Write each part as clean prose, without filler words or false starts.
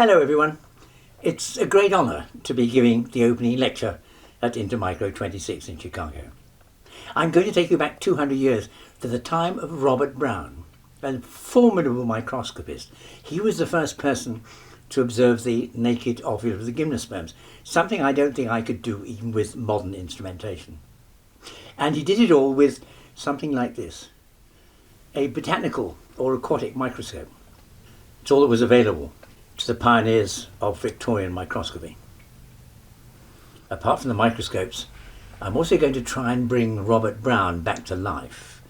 Hello everyone. It's a great honour to be giving the opening lecture at Intermicro 26 in Chicago. I'm going to take you back 200 years to the time of Robert Brown, a formidable microscopist. He was the first person to observe the naked ovule of the gymnosperms, something I don't think I could do even with modern instrumentation. And he did it all with something like this, a botanical or aquatic microscope. It's all that was available to the pioneers of Victorian microscopy. Apart from the microscopes, I'm also going to try and bring Robert Brown back to life,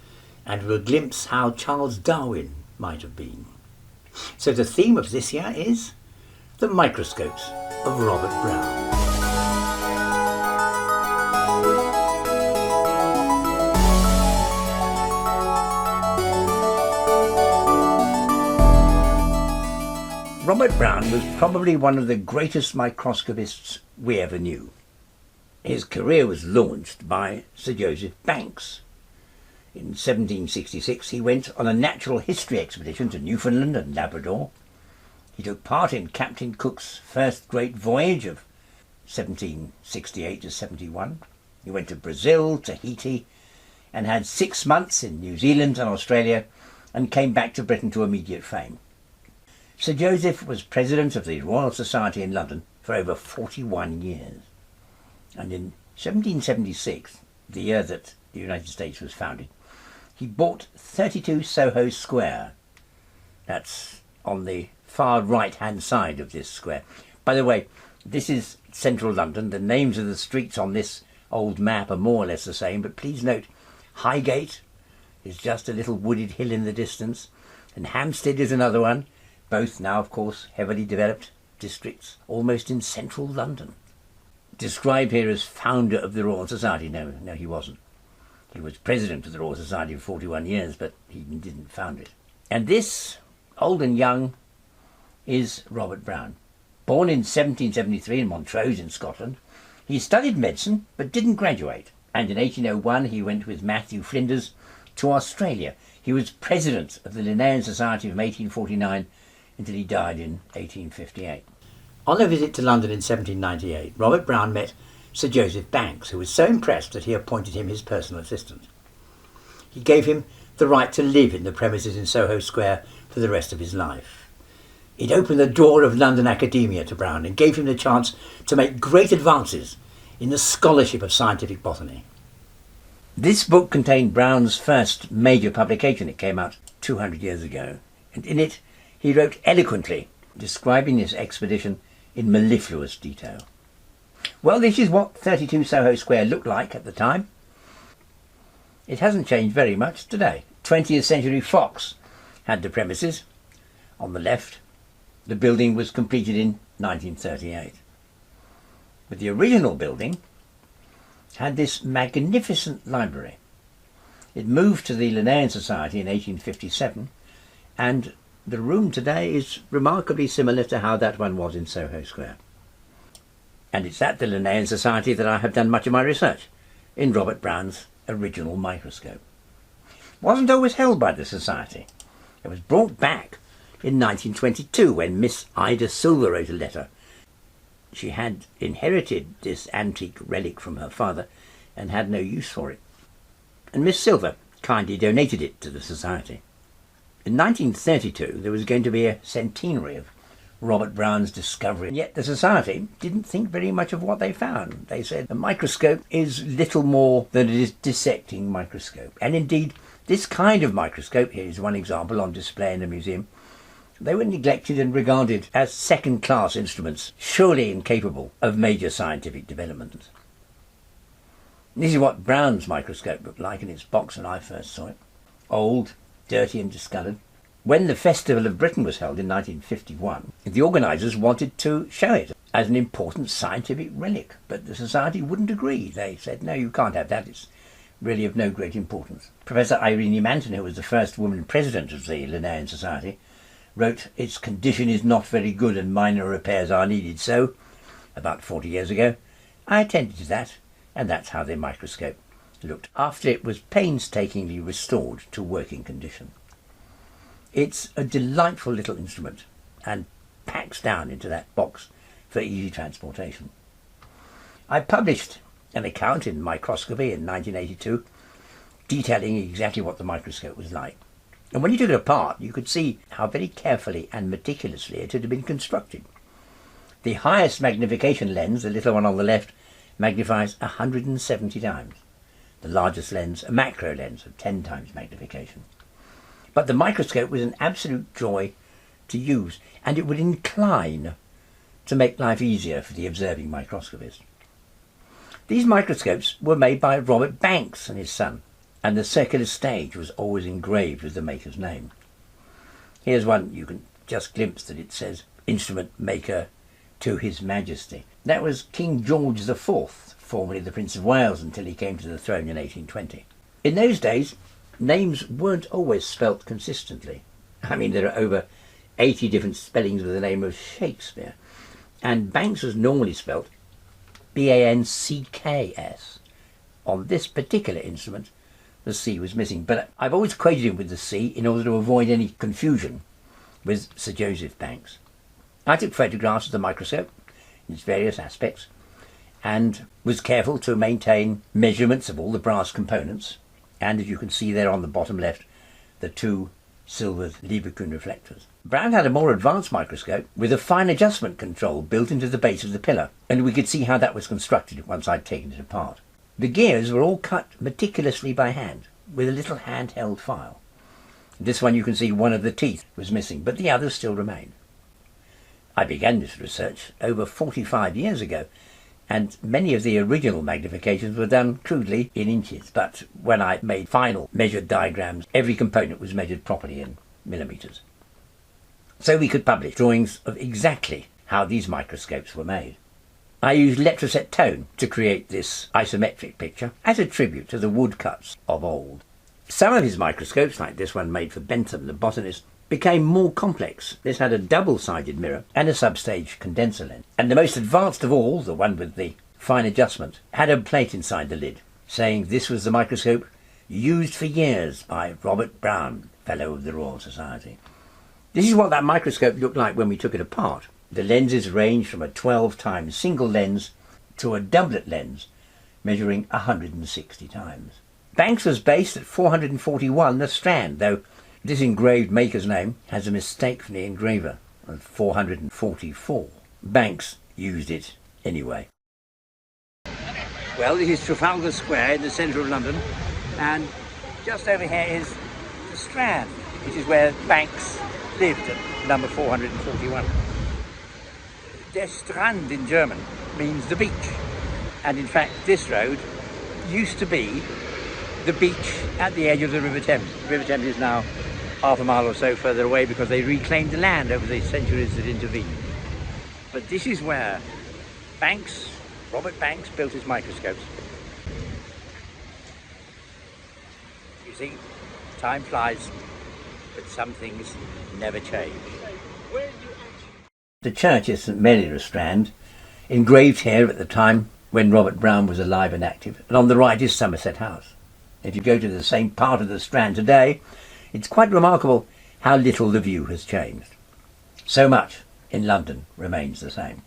and we'll glimpse how Charles Darwin might have been. So the theme of this year is the microscopes of Robert Brown. Robert Brown was probably one of the greatest microscopists we ever knew. His career was launched by Sir Joseph Banks. In 1766 he went on a natural history expedition to Newfoundland and Labrador. He took part in Captain Cook's first great voyage of 1768 to 71. He went to Brazil, Tahiti, and had 6 months in New Zealand and Australia, and came back to Britain to immediate fame. Sir Joseph was president of the Royal Society in London for over 41 years. And in 1776, the year that the United States was founded, he bought 32 Soho Square. That's on the far right-hand side of this square. By the way, this is central London. The names of the streets on this old map are more or less the same, but please note, Highgate is just a little wooded hill in the distance, and Hampstead is another one, both now, of course, heavily developed districts, almost in central London. Described here as founder of the Royal Society. No, he wasn't. He was president of the Royal Society for 41 years, but he didn't found it. And this, old and young, is Robert Brown. Born in 1773 in Montrose in Scotland, he studied medicine but didn't graduate. And in 1801 he went with Matthew Flinders to Australia. He was president of the Linnean Society from 1849 until he died in 1858. On a visit to London in 1798, Robert Brown met Sir Joseph Banks, who was so impressed that he appointed him his personal assistant. He gave him the right to live in the premises in Soho Square for the rest of his life. It opened the door of London academia to Brown and gave him the chance to make great advances in the scholarship of scientific botany. This book contained Brown's first major publication. It came out 200 years ago, and in it he wrote eloquently, describing this expedition in mellifluous detail. Well, this is what 32 Soho Square looked like at the time. It hasn't changed very much today. 20th Century Fox had the premises on the left. The building was completed in 1938. But the original building had this magnificent library. It moved to the Linnean Society in 1857, and the room today is remarkably similar to how that one was in Soho Square. And it's at the Linnean Society that I have done much of my research, in Robert Brown's original microscope. It wasn't always held by the Society. It was brought back in 1922 when Miss Ida Silver wrote a letter. She had inherited this antique relic from her father and had no use for it. And Miss Silver kindly donated it to the Society. In 1932 there was going to be a centenary of Robert Brown's discovery, and yet the Society didn't think very much of what they found. They said a microscope is little more than a dissecting microscope. And indeed, this kind of microscope, here is one example on display in the museum, they were neglected and regarded as second-class instruments, surely incapable of major scientific development. This is what Brown's microscope looked like in its box when I first saw it. Old, dirty and discoloured. When the Festival of Britain was held in 1951, the organisers wanted to show it as an important scientific relic, but the Society wouldn't agree. They said, no, you can't have that, it's really of no great importance. Professor Irene Manton, who was the first woman president of the Linnean Society, wrote, its condition is not very good and minor repairs are needed. So, about 40 years ago, I attended to that, and that's how the microscope looked after it was painstakingly restored to working condition. It's a delightful little instrument, and packs down into that box for easy transportation. I published an account in Microscopy in 1982 detailing exactly what the microscope was like. And when you took it apart, you could see how very carefully and meticulously it had been constructed. The highest magnification lens, the little one on the left, magnifies 170 times. The largest lens, a macro lens of 10 times magnification. But the microscope was an absolute joy to use, and it would incline to make life easier for the observing microscopist. These microscopes were made by Robert Banks and his son, and the circular stage was always engraved with the maker's name. Here's one you can just glimpse that it says, "Instrument Maker to His Majesty." That was King George IV, formerly the Prince of Wales until he came to the throne in 1820. In those days, names weren't always spelt consistently. I mean, there are over 80 different spellings of the name of Shakespeare, and Banks was normally spelt Bancs. On this particular instrument, the C was missing, but I've always equated him with the C in order to avoid any confusion with Sir Joseph Banks. I took photographs of the microscope in its various aspects and was careful to maintain measurements of all the brass components, and as you can see there on the bottom left, the two silver Lieberkühn reflectors. Brown had a more advanced microscope with a fine adjustment control built into the base of the pillar, and we could see how that was constructed once I'd taken it apart. The gears were all cut meticulously by hand with a little handheld file. This one you can see one of the teeth was missing, but the others still remain. I began this research over 45 years ago, and many of the original magnifications were done crudely in inches, but when I made final measured diagrams, every component was measured properly in millimeters. So we could publish drawings of exactly how these microscopes were made. I used letraset tone to create this isometric picture as a tribute to the woodcuts of old. Some of his microscopes, like this one made for Bentham the botanist, became more complex. This had a double-sided mirror and a substage condenser lens. And the most advanced of all, the one with the fine adjustment, had a plate inside the lid, saying this was the microscope used for years by Robert Brown, Fellow of the Royal Society. This is what that microscope looked like when we took it apart. The lenses ranged from a 12 times single lens to a doublet lens, measuring 160 times. Banks was based at 441 the Strand, though this engraved maker's name has a mistake from the engraver of 444. Banks used it anyway. Well, this is Trafalgar Square in the centre of London, and just over here is the Strand, which is where Banks lived at number 441. Der Strand in German means the beach, and in fact this road used to be the beach at the edge of the River Thames. The River Thames is now half a mile or so further away because they reclaimed the land over the centuries that intervened. But this is where Banks, Robert Banks, built his microscopes. You see, time flies, but some things never change. The church is St Mary le Strand, engraved here at the time when Robert Brown was alive and active, and on the right is Somerset House. If you go to the same part of the Strand today, it's quite remarkable how little the view has changed. So much in London remains the same.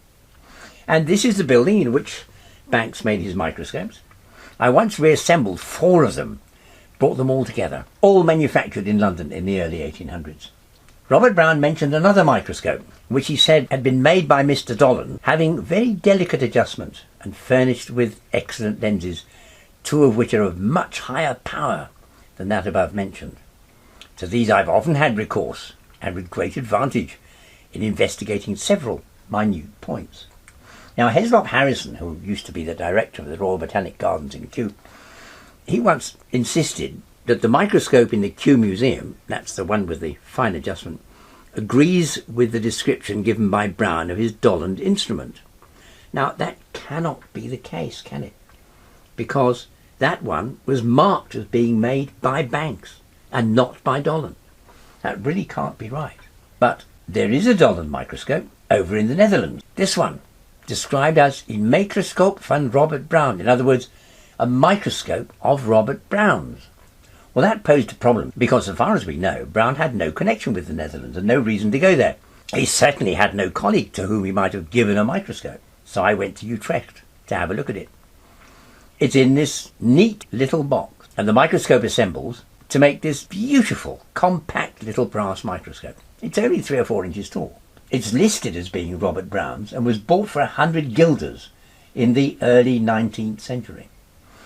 And this is the building in which Banks made his microscopes. I once reassembled 4 of them, brought them all together, all manufactured in London in the early 1800s. Robert Brown mentioned another microscope, which he said had been made by Mr. Dollond, having very delicate adjustment and furnished with excellent lenses, 2 of which are of much higher power than that above mentioned. To these I've often had recourse, and with great advantage, in investigating several minute points. Now, Heslop Harrison, who used to be the director of the Royal Botanic Gardens in Kew, he once insisted that the microscope in the Kew Museum, that's the one with the fine adjustment, agrees with the description given by Brown of his Dollond instrument. Now, that cannot be the case, can it? Because that one was marked as being made by Banks and not by Dollond. That really can't be right. But there is a Dollond microscope over in the Netherlands. This one, described as een Microscope van Robert Brown. In other words, a microscope of Robert Brown's. Well, that posed a problem because, as far as we know, Brown had no connection with the Netherlands and no reason to go there. He certainly had no colleague to whom he might have given a microscope, so I went to Utrecht to have a look at it. It's in this neat little box, and the microscope assembles to make this beautiful, compact little brass microscope. It's only 3 or 4 inches tall. It's listed as being Robert Brown's and was bought for 100 guilders in the early 19th century.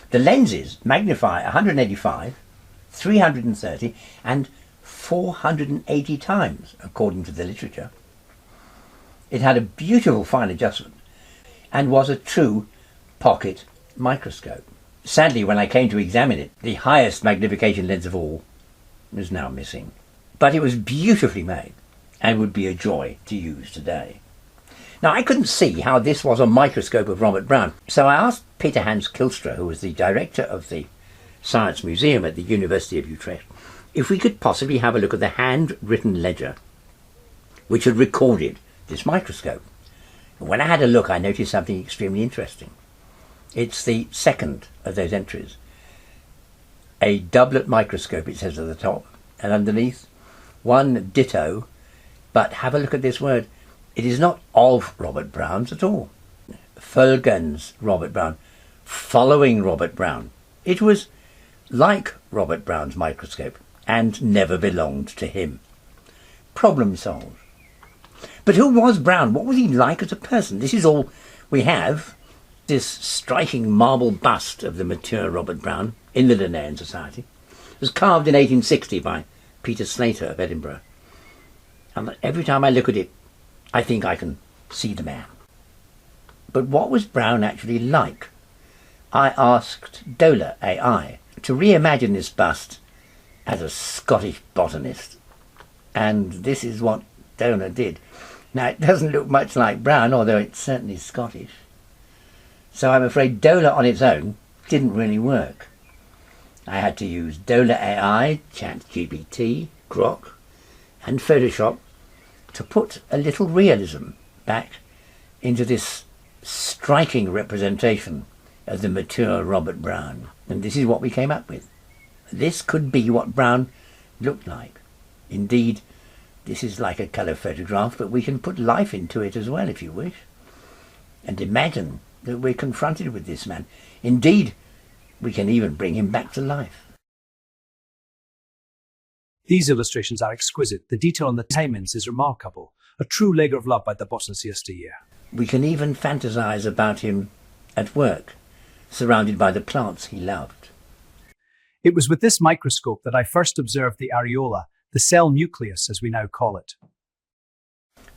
The lenses magnify 185, 330 and 480 times, according to the literature. It had a beautiful fine adjustment and was a true pocket microscope. Sadly, when I came to examine it, the highest magnification lens of all was now missing. But it was beautifully made and would be a joy to use today. Now, I couldn't see how this was a microscope of Robert Brown, so I asked Peter Hans Kilstra, who was the director of the Science Museum at the University of Utrecht, if we could possibly have a look at the handwritten ledger which had recorded this microscope. When I had a look, I noticed something extremely interesting. It's the second of those entries. A doublet microscope, it says at the top, and underneath, one ditto, but have a look at this word. It is not of Robert Brown's at all. Folgens Robert Brown, following Robert Brown. It was like Robert Brown's microscope and never belonged to him. Problem solved. But who was Brown? What was he like as a person? This is all we have. This striking marble bust of the mature Robert Brown in the Linnean Society was carved in 1860 by Peter Slater of Edinburgh. And every time I look at it, I think I can see the man. But what was Brown actually like? I asked Dola AI to reimagine this bust as a Scottish botanist. And this is what Dola did. Now, it doesn't look much like Brown, although it's certainly Scottish. So I'm afraid Dola on its own didn't really work. I had to use Dola AI, ChatGPT, Grok, and Photoshop to put a little realism back into this striking representation of the mature Robert Brown. And this is what we came up with. This could be what Brown looked like. Indeed, this is like a colour photograph, but we can put life into it as well if you wish. And imagine that we're confronted with this man. Indeed, we can even bring him back to life. These illustrations are exquisite. The detail on the diamonds is remarkable. A true labour of love by the botanist yesteryear. We can even fantasize about him at work, surrounded by the plants he loved. It was with this microscope that I first observed the areola, the cell nucleus as we now call it.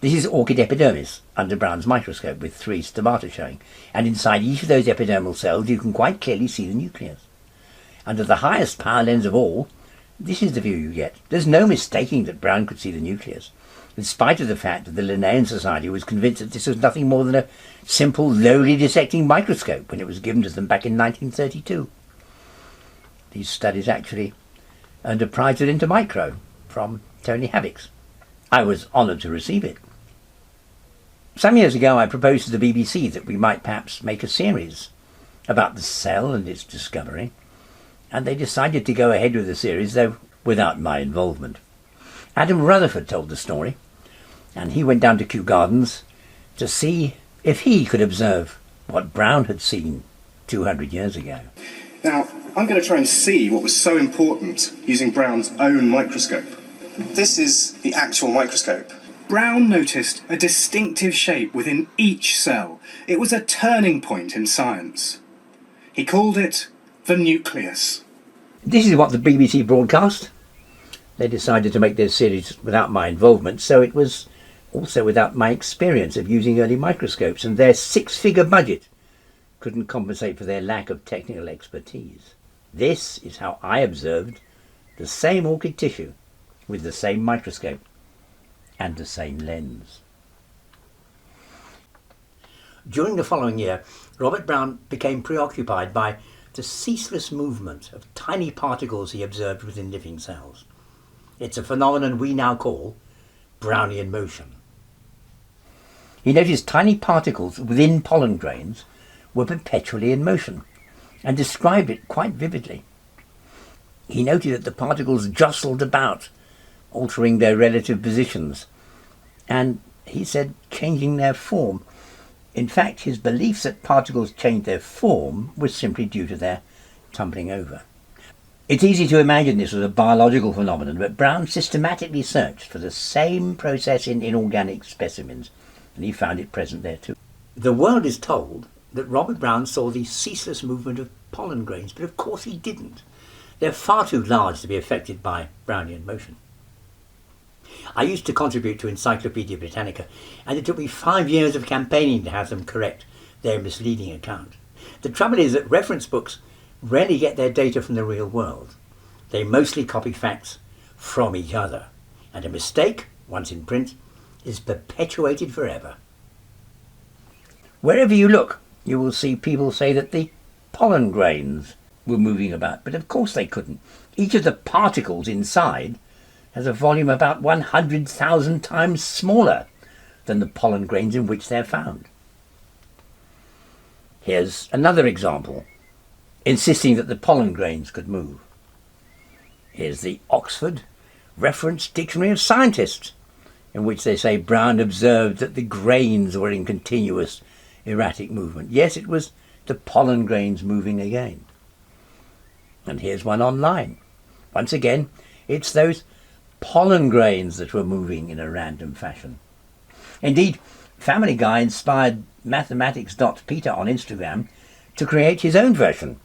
This is orchid epidermis under Brown's microscope with 3 stomata showing, and inside each of those epidermal cells you can quite clearly see the nucleus. Under the highest power lens of all, this is the view you get. There's no mistaking that Brown could see the nucleus, in spite of the fact that the Linnean Society was convinced that this was nothing more than a simple, lowly dissecting microscope when it was given to them back in 1932. These studies actually earned a prize at Intermicro from Tony Havix. I was honoured to receive it. Some years ago I proposed to the BBC that we might perhaps make a series about the cell and its discovery, and they decided to go ahead with the series, though without my involvement. Adam Rutherford told the story, and he went down to Kew Gardens to see if he could observe what Brown had seen 200 years ago. Now, I'm going to try and see what was so important using Brown's own microscope. This is the actual microscope. Brown noticed a distinctive shape within each cell. It was a turning point in science. He called it the nucleus. This is what the BBC broadcast. They decided to make their series without my involvement, so it was also without my experience of using early microscopes, and their 6-figure budget couldn't compensate for their lack of technical expertise. This is how I observed the same orchid tissue with the same microscope and the same lens. During the following year, Robert Brown became preoccupied by the ceaseless movement of tiny particles he observed within living cells. It's a phenomenon we now call Brownian motion. He noticed tiny particles within pollen grains were perpetually in motion and described it quite vividly. He noted that the particles jostled about, altering their relative positions, and he said changing their form. In fact, his belief that particles change their form was simply due to their tumbling over. It's easy to imagine this was a biological phenomenon, but Brown systematically searched for the same process in inorganic specimens, and he found it present there too. The world is told that Robert Brown saw the ceaseless movement of pollen grains, but of course he didn't. They're far too large to be affected by Brownian motion. I used to contribute to Encyclopaedia Britannica, and it took me 5 years of campaigning to have them correct their misleading account. The trouble is that reference books rarely get their data from the real world. They mostly copy facts from each other, and a mistake, once in print, is perpetuated forever. Wherever you look, you will see people say that the pollen grains were moving about, but of course they couldn't. Each of the particles inside has a volume about 100,000 times smaller than the pollen grains in which they're found. Here's another example, insisting that the pollen grains could move. Here's the Oxford Reference Dictionary of Scientists, in which they say Brown observed that the grains were in continuous erratic movement. Yes, it was the pollen grains moving again. And here's one online. Once again, it's those pollen grains that were moving in a random fashion. Indeed, Family Guy inspired mathematics.peter on Instagram to create his own version.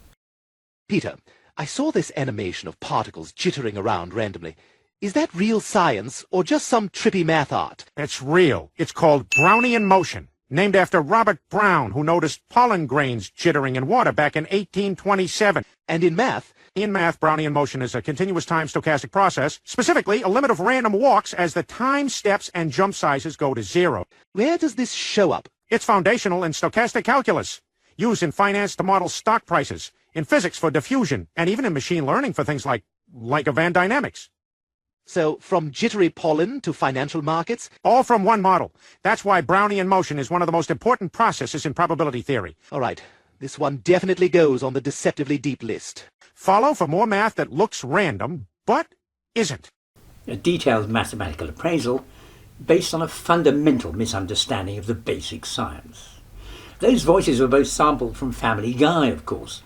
Peter, I saw this animation of particles jittering around randomly. Is that real science or just some trippy math art? It's real. It's called Brownian Motion, named after Robert Brown, who noticed pollen grains jittering in water back in 1827. And in math? In math, Brownian motion is a continuous time stochastic process, specifically a limit of random walks as the time steps and jump sizes go to zero. Where does this show up? It's foundational in stochastic calculus, used in finance to model stock prices, in physics for diffusion, and even in machine learning for things like event dynamics. So, from jittery pollen to financial markets? All from one model. That's why Brownian motion is one of the most important processes in probability theory. All right. This one definitely goes on the deceptively deep list. Follow for more math that looks random, but isn't. A detailed mathematical appraisal based on a fundamental misunderstanding of the basic science. Those voices were both sampled from Family Guy, of course,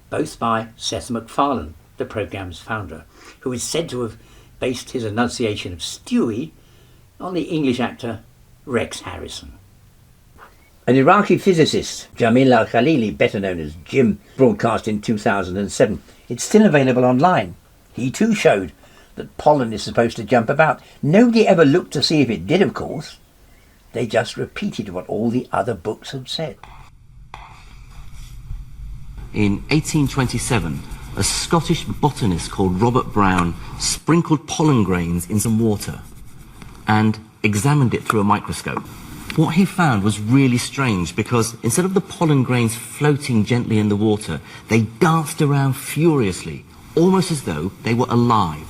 both by Seth MacFarlane, the programme's founder, who is said to have based his enunciation of Stewie on the English actor Rex Harrison. An Iraqi physicist, Jamil al-Khalili, better known as Jim, broadcast in 2007. It's still available online. He too showed that pollen is supposed to jump about. Nobody ever looked to see if it did, of course. They just repeated what all the other books had said. In 1827, a Scottish botanist called Robert Brown sprinkled pollen grains in some water and examined it through a microscope. What he found was really strange because instead of the pollen grains floating gently in the water, they danced around furiously, almost as though they were alive.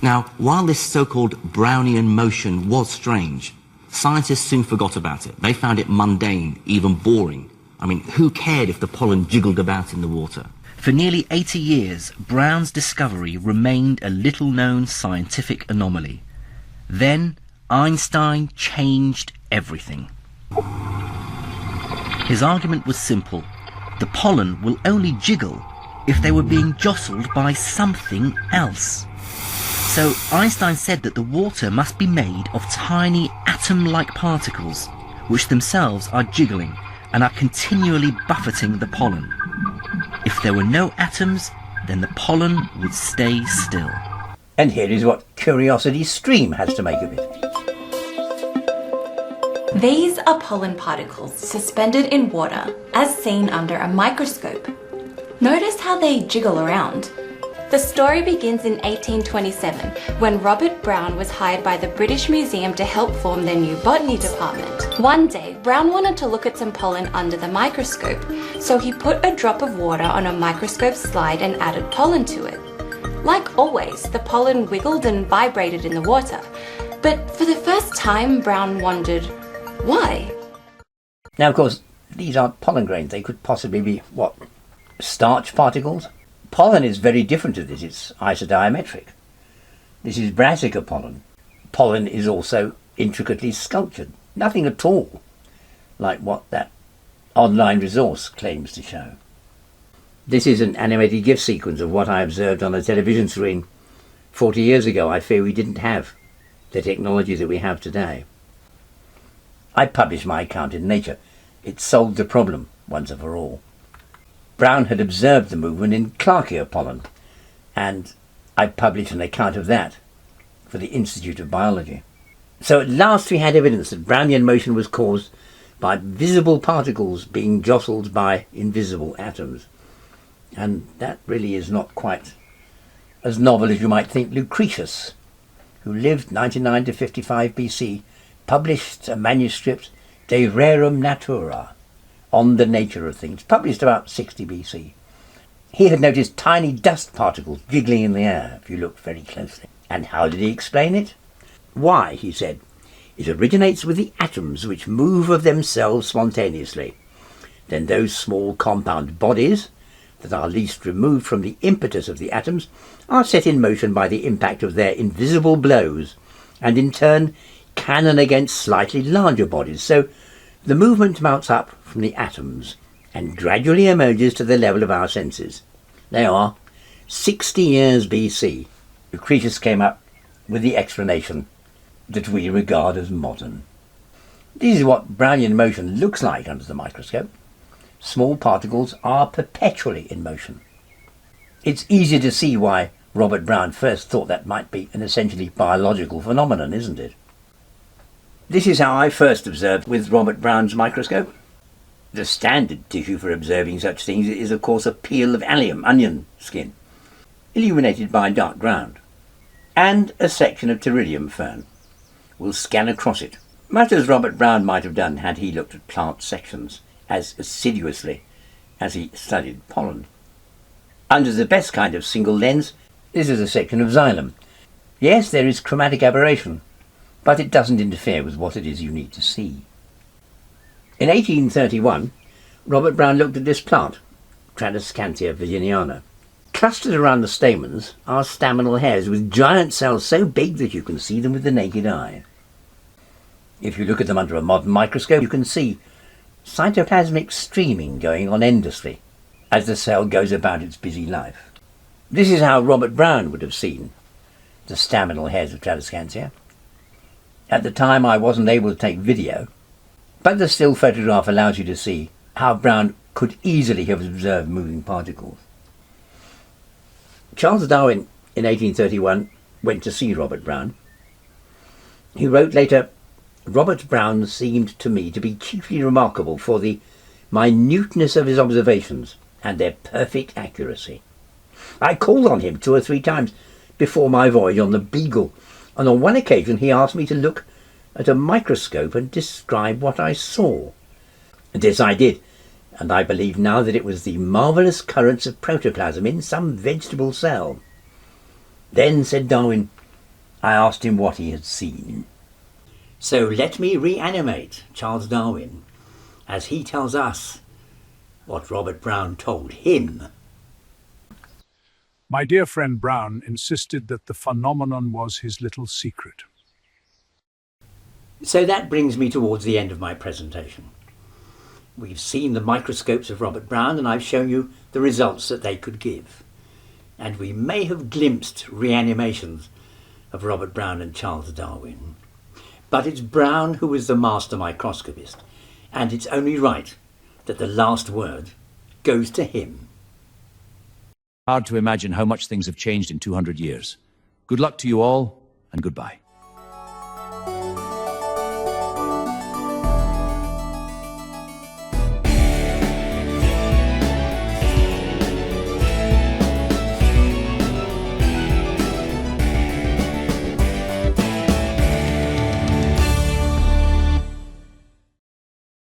Now, while this so-called Brownian motion was strange, scientists soon forgot about it. They found it mundane, even boring. I mean, who cared if the pollen jiggled about in the water? For nearly 80 years, Brown's discovery remained a little-known scientific anomaly. Then, Einstein changed everything. His argument was simple. The pollen will only jiggle if they were being jostled by something else. So Einstein said that the water must be made of tiny atom-like particles, which themselves are jiggling and are continually buffeting the pollen. If there were no atoms, then the pollen would stay still. And here is what Curiosity Stream has to make of it. These are pollen particles suspended in water, as seen under a microscope. Notice how they jiggle around. The story begins in 1827, when Robert Brown was hired by the British Museum to help form their new botany department. One day, Brown wanted to look at some pollen under the microscope, so he put a drop of water on a microscope slide and added pollen to it. Like always, the pollen wiggled and vibrated in the water, but for the first time, Brown wondered, why? Now, of course, these aren't pollen grains. They could possibly be, what, starch particles? Pollen is very different to this. It's isodiametric. This is brassica pollen. Pollen is also intricately sculptured. Nothing at all like what that online resource claims to show. This is an animated GIF sequence of what I observed on a television screen 40 years ago. I fear we didn't have the technology that we have today. I published my account in Nature. It solved the problem once and for all. Brown had observed the movement in Clarkia pollen, and I published an account of that for the Institute of Biology. So at last we had evidence that Brownian motion was caused by visible particles being jostled by invisible atoms. And that really is not quite as novel as you might think. Lucretius, who lived 99 to 55 BC, published a manuscript, De Rerum Natura, on the nature of things, published about 60 BC. He had noticed tiny dust particles jiggling in the air, if you look very closely. And how did he explain it? Why, he said, it originates with the atoms which move of themselves spontaneously. Then those small compound bodies that are least removed from the impetus of the atoms are set in motion by the impact of their invisible blows, and in turn cannon against slightly larger bodies. So the movement mounts up from the atoms and gradually emerges to the level of our senses. They are 60 years BC. Lucretius came up with the explanation that we regard as modern. This is what Brownian motion looks like under the microscope. Small particles are perpetually in motion. It's easy to see why Robert Brown first thought that might be an essentially biological phenomenon, isn't it? This is how I first observed with Robert Brown's microscope. The standard tissue for observing such things is of course a peel of allium, onion skin, illuminated by dark ground, and a section of pteridinium fern. We'll scan across it, much as Robert Brown might have done had he looked at plant sections as assiduously as he studied pollen. Under the best kind of single lens, this is a section of xylem. Yes, there is chromatic aberration, but it doesn't interfere with what it is you need to see. In 1831, Robert Brown looked at this plant, Tradescantia virginiana. Clustered around the stamens are staminal hairs with giant cells so big that you can see them with the naked eye. If you look at them under a modern microscope, you can see cytoplasmic streaming going on endlessly as the cell goes about its busy life. This is how Robert Brown would have seen the staminal hairs of Tradescantia. At the time I wasn't able to take video, but the still photograph allows you to see how Brown could easily have observed moving particles. Charles Darwin in 1831 went to see Robert Brown. He wrote later, Robert Brown seemed to me to be chiefly remarkable for the minuteness of his observations and their perfect accuracy. I called on him 2 or 3 times before my voyage on the Beagle, and on one occasion he asked me to look at a microscope and describe what I saw. This I did, and I believe now that it was the marvellous currents of protoplasm in some vegetable cell. Then, said Darwin, I asked him what he had seen. So let me reanimate Charles Darwin as he tells us what Robert Brown told him. My dear friend Brown insisted that the phenomenon was his little secret. So that brings me towards the end of my presentation. We've seen the microscopes of Robert Brown and I've shown you the results that they could give. And we may have glimpsed reanimations of Robert Brown and Charles Darwin. But it's Brown who is the master microscopist, and it's only right that the last word goes to him. Hard to imagine how much things have changed in 200 years. Good luck to you all, and goodbye.